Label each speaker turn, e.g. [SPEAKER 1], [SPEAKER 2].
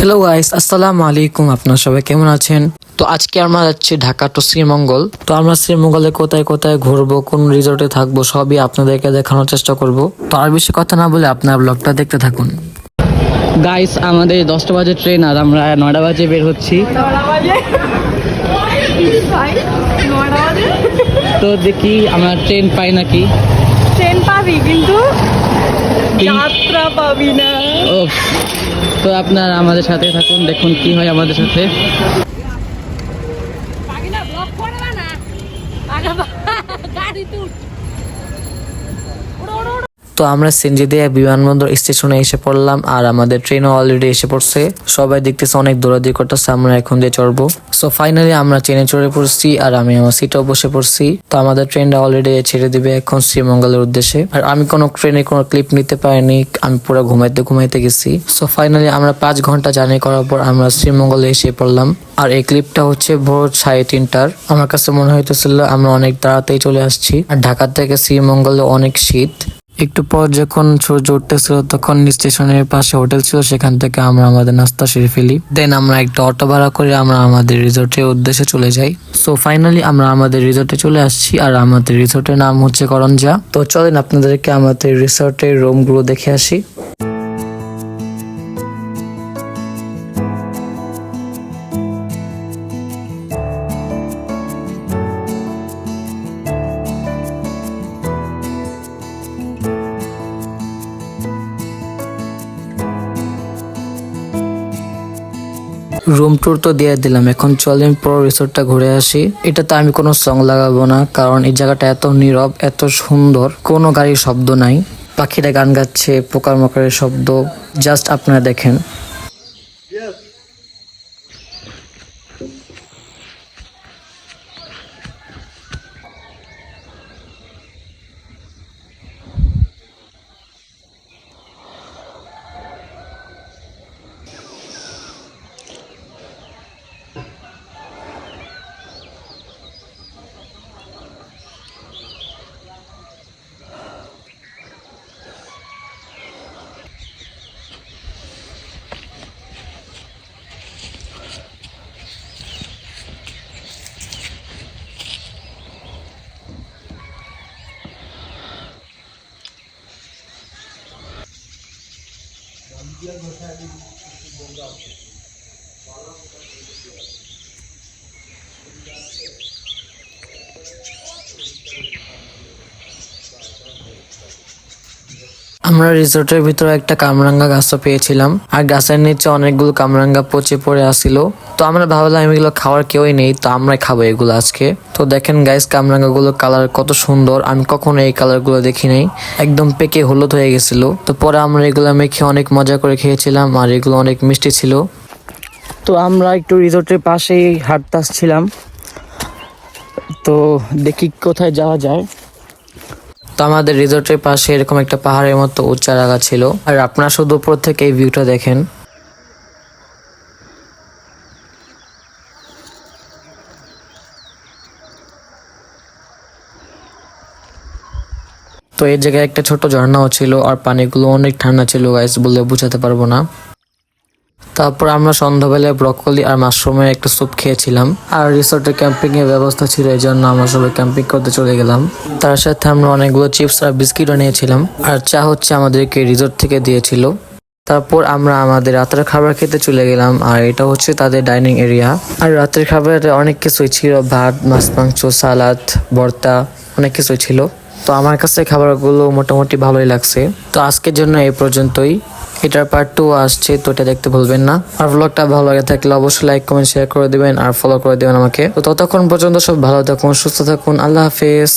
[SPEAKER 1] Hello guys, আসসালামু আলাইকুম। আপনারা সবাই কেমন আছেন? তো আজকে আমরা যাচ্ছি ঢাকা টু শ্রীমঙ্গল। তো আমরা শ্রীমঙ্গলে কোথায় কোথায় ঘুরবো, কোন রিসোর্টে থাকবো, সবই আপনাদেরকে দেখানোর চেষ্টা করব। তো আর বেশি কথা না বলে আপনার ব্লগটা দেখতে থাকুন।
[SPEAKER 2] গাইস, আমাদের 10টা বাজে ট্রেন আর আমরা 9টা বাজে বের হচ্ছি। তো দেখি আমরা ট্রেন পাই নাকি।
[SPEAKER 3] ট্রেন পাবি কিন্তু যাত্রা পাবি না।
[SPEAKER 2] ও, তো আপনারা আমাদের সাথে থাকুন, দেখুন কি হয় আমাদের সাথে।
[SPEAKER 1] তো আমরা সিএনজি দিয়ে বিমানবন্দর স্টেশনে এসে পড়লাম আর আমাদের ট্রেনও অলরেডি এসে পড়ছে। সবাই দেখতেছে অনেক দৌড়াদৌড়ি করতেছে, আমরা এখন দিয়ে চড়বো। সো ফাইনালি আমরা ট্রেনে চড়ে পড়ছি আর আমি আমার সিটেও বসে পড়ছি। তো আমাদের ট্রেনটা অলরেডি ছেড়ে দিবে এখন শ্রীমঙ্গলের উদ্দেশ্যে। আর আমি কোনো ট্রেনে কোনো ক্লিপ নিতে পারিনি, আমি পুরো ঘুমাইতে গেছি। সো ফাইনালি আমরা 5 ঘন্টা জার্নি করার পর আমরা শ্রীমঙ্গলে এসে পড়লাম। আর এই ক্লিপটা হচ্ছে ভোর 3:30টার। আমার কাছে মনে হইতেছিল আমরা অনেক তাড়াতাড়ি চলে আসছি। আর ঢাকা থেকে শ্রীমঙ্গলে অনেক শীত। একটু পর যখন সূর্য উঠতেছিল তখন স্টেশনের পাশে হোটেল ছিল, সেখান থেকে আমরা আমাদের নাস্তা সেরে ফেলি। দেন আমরা একটা অটো ভাড়া করে আমরা আমাদের রিসোর্টের উদ্দেশ্যে চলে যাই। সো ফাইনালি আমরা আমাদের রিসোর্টে চলে আসছি আর আমাদের রিসোর্টের নাম হচ্ছে করঞ্জা। তো চলেন আপনাদেরকে আমাদের রিসোর্টের রুমগুলো দেখে আসি। রুম ট্যুর তো দিয়ে দিলাম, এখন চলেন পুরো রিসোর্টটা ঘুরে আসি। এটাতে আমি কোনো সং লাগাবো না, কারণ এই জায়গাটা এত নীরব, এত সুন্দর, কোনো গাড়ির শব্দ নাই, পাখিরা গান গাচ্ছে, পোকার মকরের শব্দ, জাস্ট আপনারা দেখেন। আমরা রিসোর্টের ভিতরে একটা কামরাঙ্গা গাছও পেয়েছিলাম আর গাছের নিচে অনেকগুলো কামরাঙ্গা পচে পড়ে আসিল। তো আমরা ভাবলাম এগুলো খাওয়ার কেউই নেই, তো আমরাই খাবো এগুলো আজকে। তো দেখেন গাইস, কামরাঙ্গা গুলো কালার কত সুন্দর, আমি কখনো এই কালার গুলো দেখি নাই, একদম পেকে হলুদ হয়ে গেছিল। তো পরে আমরা এগুলো মেখে অনেক মজা করে খেয়েছিলাম আর এগুলো অনেক মিষ্টি ছিল।
[SPEAKER 2] তো আমরা একটু রিসোর্টের পাশেই হাঁটতে আসছিলাম, তো দেখি কোথায় যাওয়া যায়।
[SPEAKER 1] তো আমাদের রিসোর্টের পাশে এরকম একটা পাহাড়ের মতো উচ্চা জায়গা ছিল আর আপনারা শুধু উপর থেকে এই ভিউটা দেখেন। তো এই জায়গায় একটা ছোট ঝর্ণাও ছিল আর পানিগুলো অনেক ঠান্ডা ছিল গাইস, বলে বোঝাতে পারবো না। তারপর আমরা সন্ধ্যাবেলায় ব্রকলি আর মাশরুমের একটা স্যুপ খেয়েছিলাম। আর রিসোর্টে ক্যাম্পিং এর ব্যবস্থা ছিল, এই জন্য আমরা সবাই ক্যাম্পিং করতে চলে গেলাম। তার সাথে আমরা অনেকগুলো চিপস আর বিস্কিটও নিয়েছিলাম আর চা হচ্ছে আমাদেরকে রিসোর্ট থেকে দিয়েছিল। তারপর আমরা আমাদের রাতের খাবার খেতে চলে গেলাম আর এটা হচ্ছে তাদের ডাইনিং এরিয়া। আর রাতের খাবারে অনেক কিছুই ছিল, ভাত, মাছ, মাংস, সালাদ, ভর্তা, অনেক কিছুই ছিল। তো আমার কাছে খাবারগুলো মোটামুটি ভালোই লাগছে। তো আজকের জন্য এই পর্যন্তই। এটার পার্ট 2 আসছে, তো এটা দেখতে ভুলবেন না। আর ব্লগটা ভালো লাগে থাকলে অবশ্যই লাইক, কমেন্ট, শেয়ার করে দিবেন আর ফলো করে দিবেন আমাকে। তো ততক্ষণ পর্যন্ত সব ভালো থাকুন, সুস্থ থাকুন, আল্লাহ হাফেজ।